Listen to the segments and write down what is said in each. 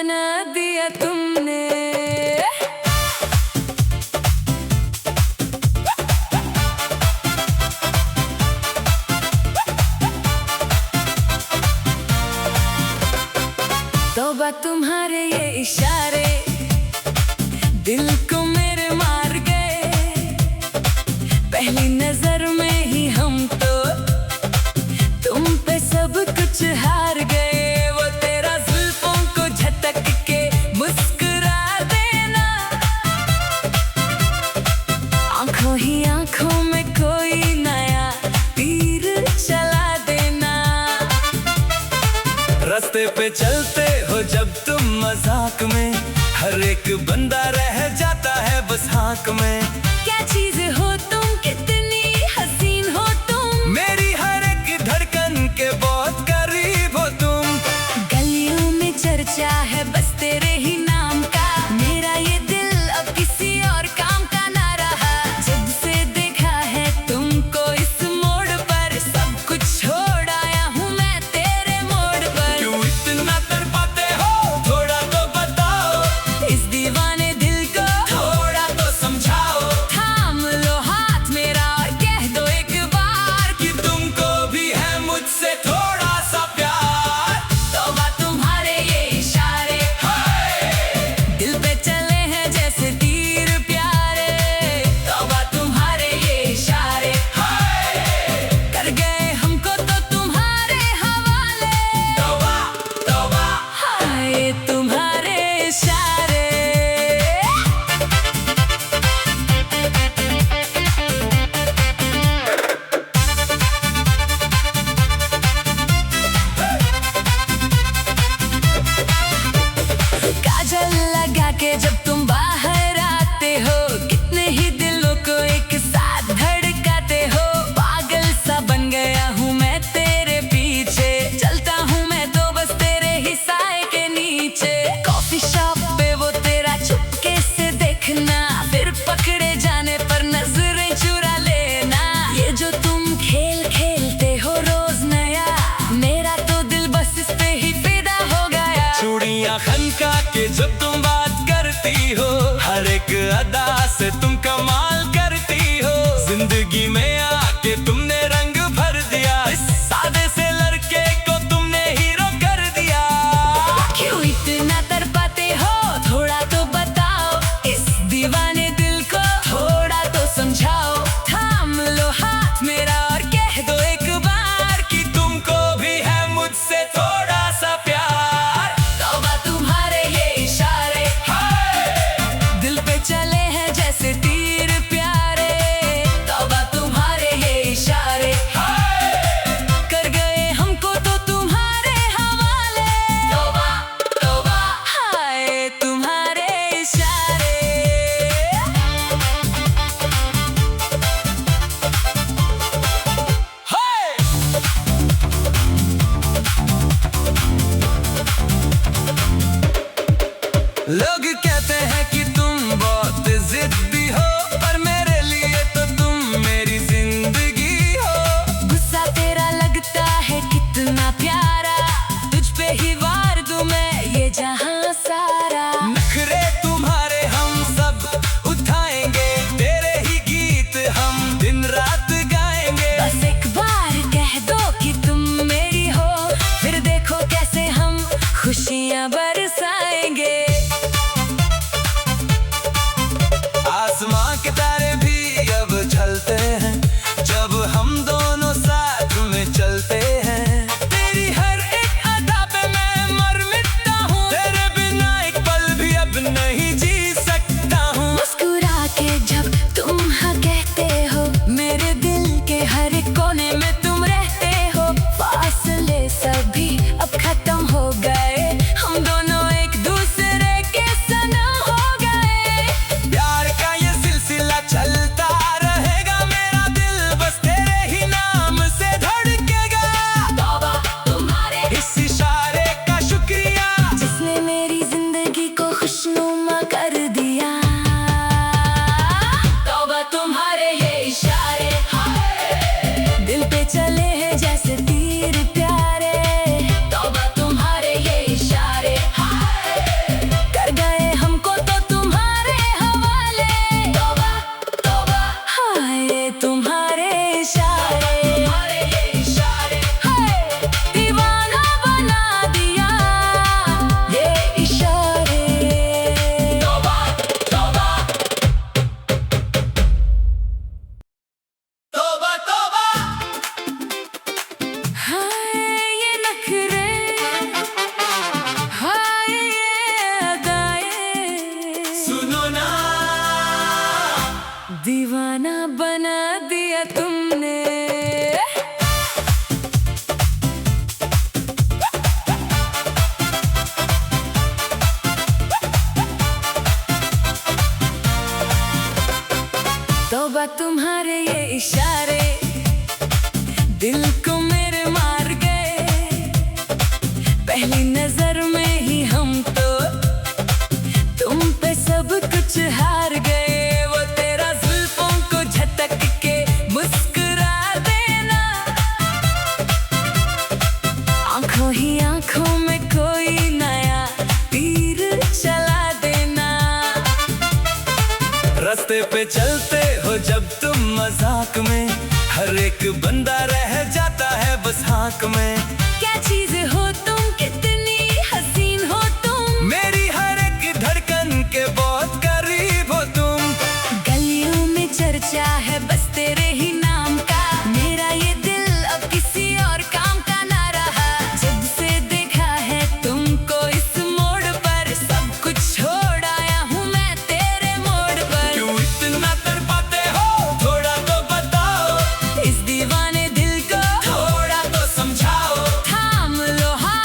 बना दिया तुमने। तौबा तुम्हारे ये इशारे दिल को मेरे मार गए। पहली नजर में ही हम तो तुम पे सब कुछ हार गए। वो तेरा जुल्फों को झटक के मुस्कुरा देना, आंखों ही आंखों में कोई नया तीर चला देना। रास्ते पे चलते हो जब तुम मजाक में, हर एक बंदा रह जाता है बस हाँक में। क्या चीज हो तुम, कितनी हसीन हो तुम, मेरी हर एक धड़कन के बहुत करीब हो तुम। गलियों में चर्चा है बस तेरे ही नाम का। मेरा ये दिल अब किसी और काम का ना रहा। जब से देखा है तुमको इस मोड़ पर, सब कुछ छोड़ आया हूँ मैं तेरे मोड़ पर। क्यों इतना तड़पाते हो, थोड़ा तो बताओ। इस दीवाने दिल को थोड़ा तो समझाओ। थाम लो हाथ मेरा और कह दो एक बार कि तुमको भी है मुझसे थोड़ा सा प्यार। तौबा तुम्हारे ये इशारे दिल पे चले हैं जैसे तीर प्यारे। तौबा तुम्हारे ये इशारे कर गए हमको तो तुम्हारे हवाले। तौबा तौबा हाय तुम्हारे इशारे। काजल लगा के जब तुम बाहर आते हो, कितने ही दिलों को एक साथ धड़काते हो। पागल सा बन गया हूँ मैं तेरे पीछे, चलता हूँ मैं तो बस तेरे ही साए के नीचे। कॉफी शॉप पे वो तेरा चुपके से देखना, फिर पकड़े जाने पर नजरें चुरा लेना। ये जो तुम खेल खेलते हो रोज नया, मेरा तो दिल बस इस पे ही फिदा हो गया। चूड़ियां खनका के जब तुम बात करती हो, हर एक अदा से तुम कमाल करती हो। जिंदगी में आके तुमने रंग भर दिया, इस सादे से लड़के को तुमने हीरो कर दिया। क्यों इतना तड़पाते हो, थोड़ा तो बताओ। इस दीवाने दिल को थोड़ा तो समझाओ। थाम लो हाथ मेरा और कह दो एक बार कि तुमको भी है मुझसे थोड़ा सा प्यार। तौबा तुम्हारे ये इशारे दिल पे चले हैं जैसे तीर प्यारे। तौबा तुम्हारे ये इशारे कर गए हमको तो तुम्हारे हवाले। तौबा तौबा हाय तुम्हारे इशारे। लोग कहते हैं कि तुम बहुत जिद्दी हो, पर मेरे लिए तो तुम मेरी जिंदगी हो। गुस्सा तेरा लगता है कितना प्यारा, तुझ पे ही वार दूं मैं ये जहां सारा। नखरे तुम्हारे हम सब उठाएंगे, तेरे ही गीत हम दिन रात गाएंगे। बस एक बार कह दो कि तुम मेरी हो, फिर देखो कैसे हम खुशियां बरसाएंगे। आसमां के तारे भी अब झलते हैं जब हम दोनों साथ में चलते हैं। तेरी हर एक अदा पे मैं मर मिटता हूँ, तेरे बिना एक पल भी अब नहीं जी सकता हूँ। मुस्कुरा के जब तुम हाँ कहते हो, मेरे दिल के हर एक कोने में तुम रहते हो। फासले सभी अब खत्म हो गए, हम दोनों एक दूसरे तौबा तुम्हारे ये इशारे दिल को मेरे मार गए। पहली नजर में ही हम तो तुम पे सब कुछ हार गए। वो तेरा जुल्फों को झटक के मुस्कुरा देना, आंखों ही आंखों में कोई नया तीर चला देना। रास्ते पे चलते हो जब तुम मजाक में, हर एक बंदा रह जाता है बस हाँक में। क्या चीज हो तुम, कितनी हसीन हो तुम, मेरी हर एक धड़कन के बहुत करीब हो तुम। गलियों में चर्चा है बस तेरे ही नाम का, मेरा ये दिल अब किसी और काम का ना रहा। जब से देखा है तुमको इस मोड़ पर, सब कुछ छोड़ आया हूँ मैं तेरे मोड़ पर। क्यों इतना तड़पाते हो, थोड़ा तो बताओ, इस दीवाने दिल को थोड़ा तो समझाओ। थाम लो हाथ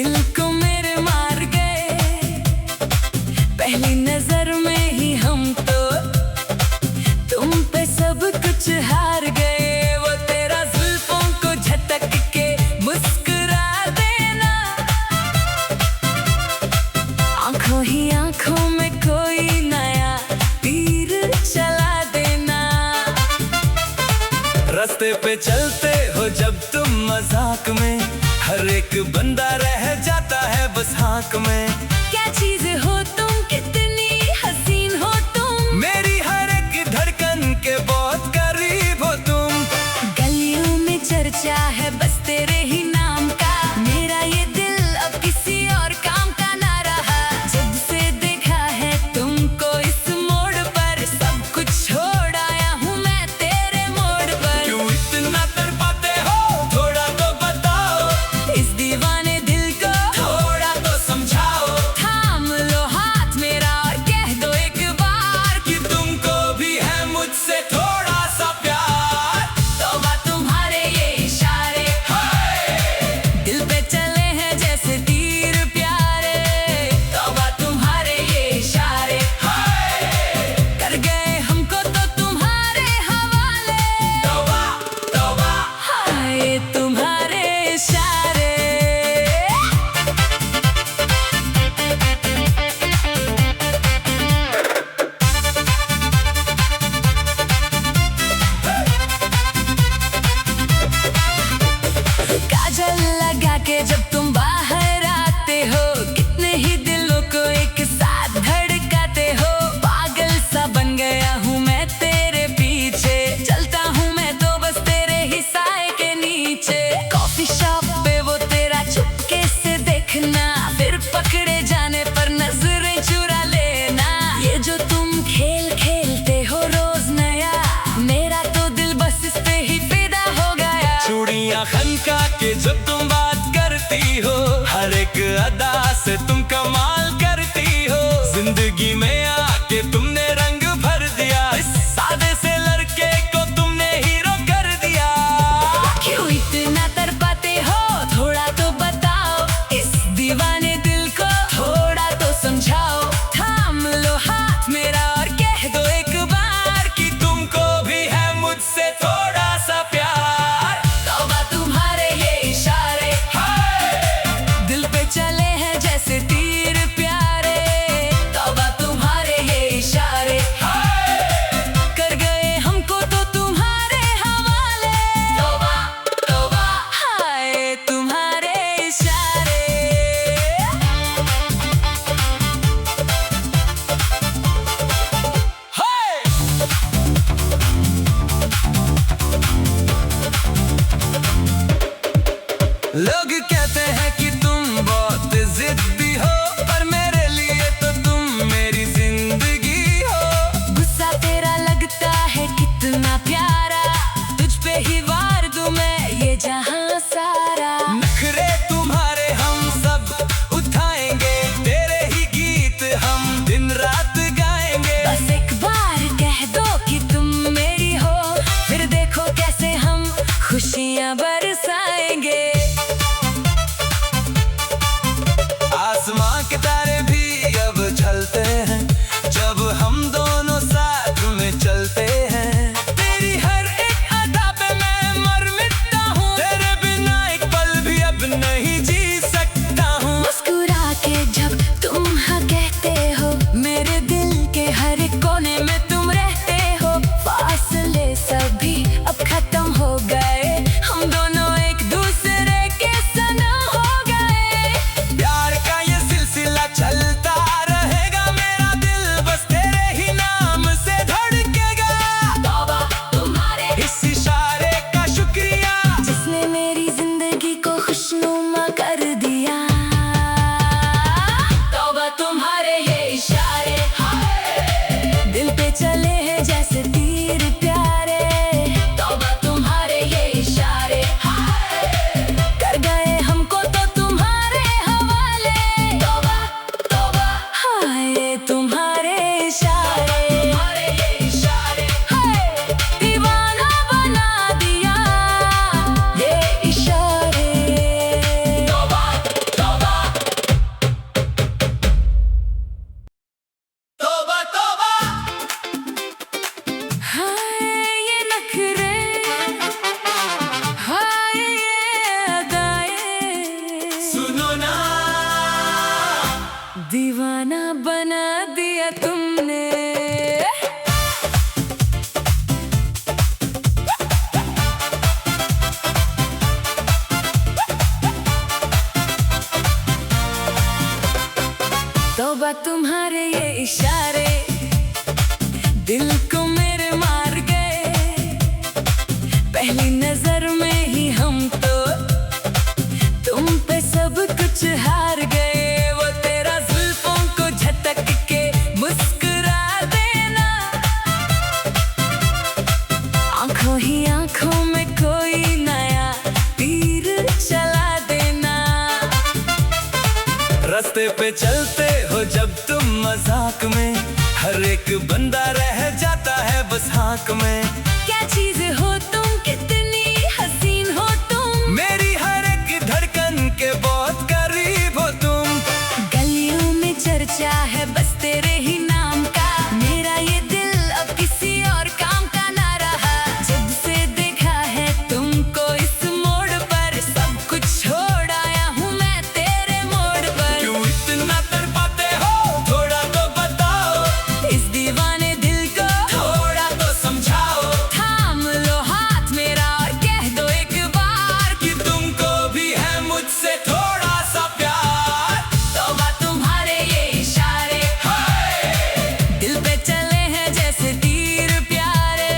दिल को मेरे मार गए पहली नजर में ही हम तो तुम पे सब कुछ हार गए। वो तेरा जुल्फों को झटक के मुस्कुरा देना, आंखों ही आंखों में कोई नया तीर चला देना। रास्ते पे चलते हो जब तुम मजाक में, हर एक बंदा रह जाता है बस हाँक में। क्या चीज हो तुम, कितनी हसीन हो तुम, मेरी हर एक धड़कन के बहुत करीब हो तुम। गलियों में चर्चा है बस तेरे ही नाम का, मेरा ये दिल अब किसी और काम का ना रहा। जब से देखा है तुमको इस मोड़ पर, सब कुछ छोड़ आया हूँ मैं तेरे मोड़ पर। क्यों इतना तड़पाते हो, थोड़ा तो बताओ, इस दीवाने दिल को थोड़ा तो समझाओ। थाम लो हाथ मेरा और कह दो एक बार कि तुमको भी है मुझसे थोड़ा सा प्यार। तौबा तुम्हारे ये इशारे, दिल पे चले हैं जैसे तीर प्यारे। तौबा तुम्हारे ये इशारे, कर गए हमको तो तुम्हारे हवाले। तौबा तौबा हाय तुम्हारे इशारे। काजल लगा के जब तुम बाहर आते हो, कितने ही दिलों को एक साथ धड़काते हो। पागल सा बन गया हूँ मैं तेरे पीछे, चलता हूँ मैं तो बस तेरे ही साए के नीचे। कॉफी शॉप पे वो तेरा चुपके से देखना, फिर पकड़े जाने पर नजरें चुरा लेना। ये जो तुम खेल खेलते हो रोज नया, मेरा तो दिल बस इस पे ही फिदा हो गया। चूड़ियां खनका के जब तुम बात करती हो, हर एक अदा से तुम कमाल करती हो। जिंदगी में आके तुमने रंग भर दिया, इस सादे से लड़के को तुमने हीरो कर दिया। क्यों इतना तड़पाते हो, थोड़ा तो बताओ, इस दीवाने दिल को थोड़ा तो समझाओ। थाम लो हाथ मेरा और कह दो एक बार कि तुमको भी है मुझसे थोड़ा सा प्यार। तौबा तुम्हारे ये इशारे, दिल पे चले हैं जैसे तीर दीवाना बना दिया तुमने। तौबा तुम्हारे ये इशारे दिल को मेरे मार गए। पहली नजर में ही हम तो तुम पे सब कुछ हार गए। वो तेरा जुल्फों को झटक के मुस्कुरा देना, आंखों ही आंखों में कोई नया तीर चला देना। रास्ते पे चलते हो जब तुम मजाक में, हर एक बंदा रह जाता है बस हाँक में। क्या चीज हो तुम, कितनी हसीन हो तुम, मेरी हर एक धड़कन के बहुत करीब हो तुम। गलियों में चर्चा है बस तेरे ही नाम का। मेरा ये दिल अब किसी और काम का ना रहा। जब से देखा है तुमको इस मोड़ पर, सब कुछ छोड़ आया हूँ मैं तेरे मोड़ पर। क्यों इतना तड़पाते हो, थोड़ा तो बताओ। इस दीवाने दिल को थोड़ा तो समझाओ। थाम लो हाथ मेरा और कह दो एक बार कि तुमको भी है मुझसे थोड़ा सा प्यार। तौबा तुम्हारे ये इशारे दिल पे चले हैं जैसे तीर प्यारे।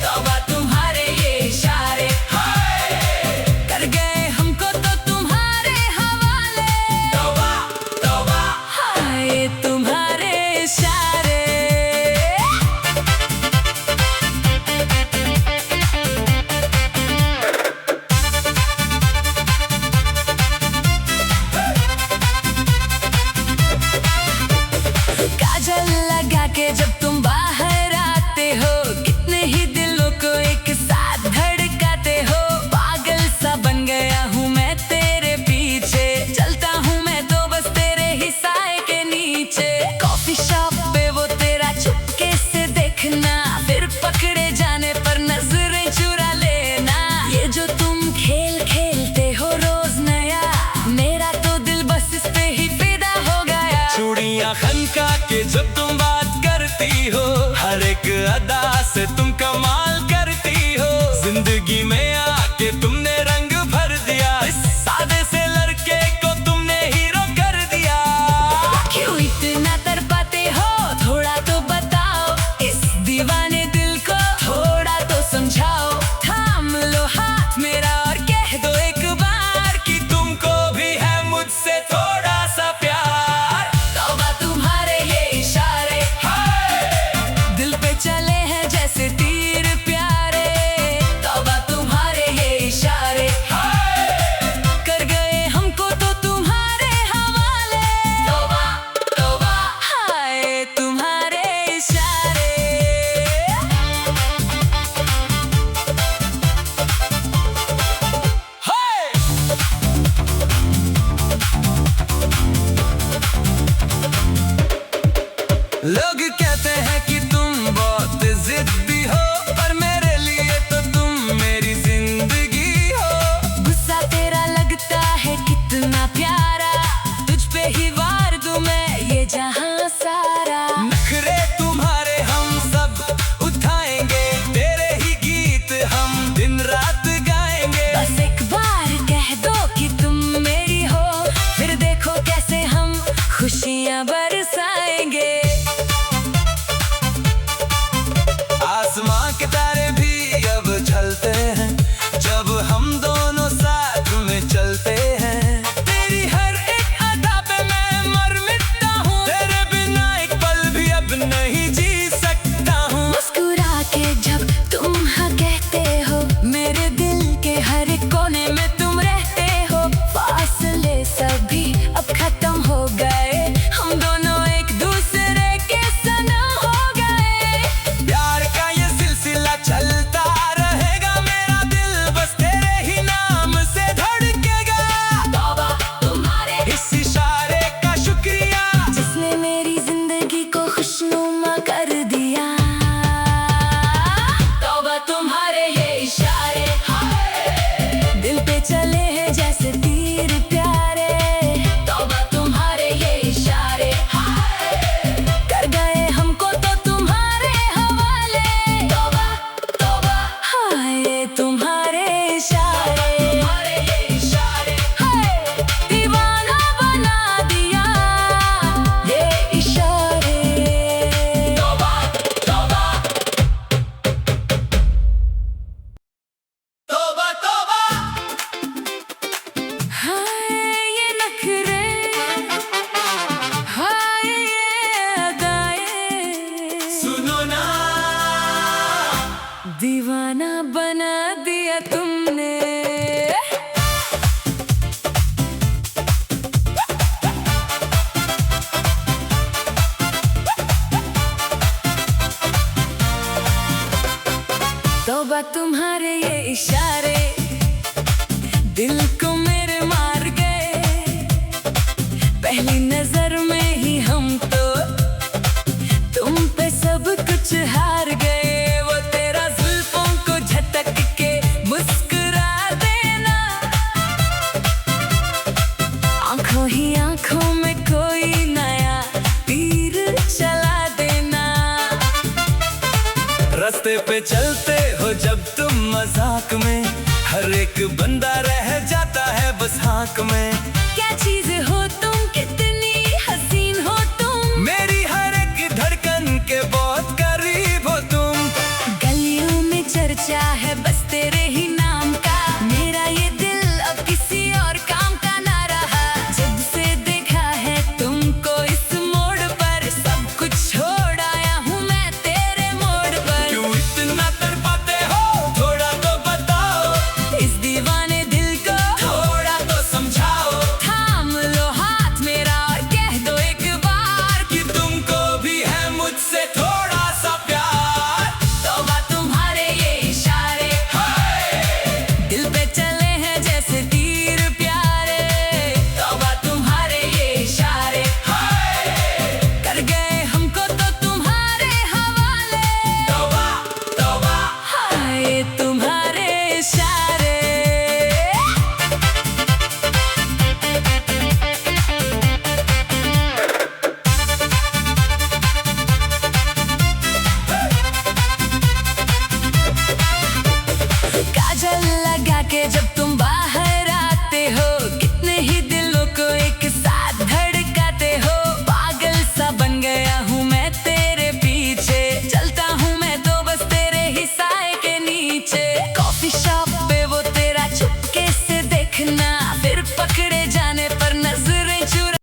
तौबा तुम्हारे ये इशारे कर गए हमको तो तुम्हारे हवाले। तौबा तौबा हाय तुम्हारे इशारे। काजल लगा के जब तुम बाहर आते हो, कितने ही दिलों को एक साथ धड़काते हो। पागल सा बन गया हूँ मैं तेरे पीछे, चलता हूँ मैं तो बस तेरे ही साए के नीचे। कॉफी शॉप पे वो तेरा चुपके से देखना, फिर पकड़े जाने पर नजरें चुरा लेना। ये जो तुम खेल खेलते हो रोज नया, मेरा तो दिल बस इस पे ही फिदा हो गया। चूड़ियां खनका के जब तुम बात करती हो, हर एक अदा से तुम कमाल करती हो। जिंदगी में आके तुमने रंग भर दिया, इस सादे से लड़के को तुमने हीरो कर दिया। क्यों इतना तड़पाते हो, थोड़ा तो बताओ। इस दीवाने दिल को थोड़ा तो समझाओ। थाम लो हाथ मेरा और कह दो एक बार कि तुमको भी है मुझसे थोड़ा सा प्यार। तौबा तुम्हारे ये इशारे दिल पे चले हैं जैसे तीर प्यारे। तौबा तुम्हारे ये इशारे कर गए हमको तो तुम्हारे हवाले। तौबा तौबा हाय तुम्हारे इशारे। हाय! लोग कहते हैं कि तुम बहुत जिद्दी हो, पर मेरे लिए तो तुम मेरी जिंदगी हो। गुस्सा तेरा लगता है कितना प्यारा, तुझ पे ही वार दूं मैं ये जहां सारा। नखरे तुम्हारे हम सब उठाएंगे, तेरे ही गीत हम दिन रात गाएंगे। बस एक बार कह दो कि तुम मेरी हो, फिर देखो कैसे हम खुशियां बरसाएंगे। आसमां के तारे भी अब झलते हैं जब हम दोनों साथ में चलते हैं। तेरी हर एक अदा पे मैं मर मिटता हूँ, तेरे बिना एक पल भी अब नहीं जी सकता हूँ। मुस्कुरा के जब तुम हाँ कहते हो, मेरे दिल के हर एक कोने में तुम रहते हो। फासले सभी अब खत्म हो गए, हम दोनों पहली नजर में ही हम तो तुम पे सब कुछ हार गए। वो तेरा जुल्फों को झटक के मुस्कुरा देना, आंखों ही आंखों में कोई नया तीर चला देना। रास्ते पे चलते हो जब तुम मजाक में, हर एक बंदा रह जाता है बस हाँक में। क्या चीज हो तुम, कितनी हसीन हो तुम, मेरी हर एक धड़कन के बहुत करीब हो तुम। गलियों में चर्चा है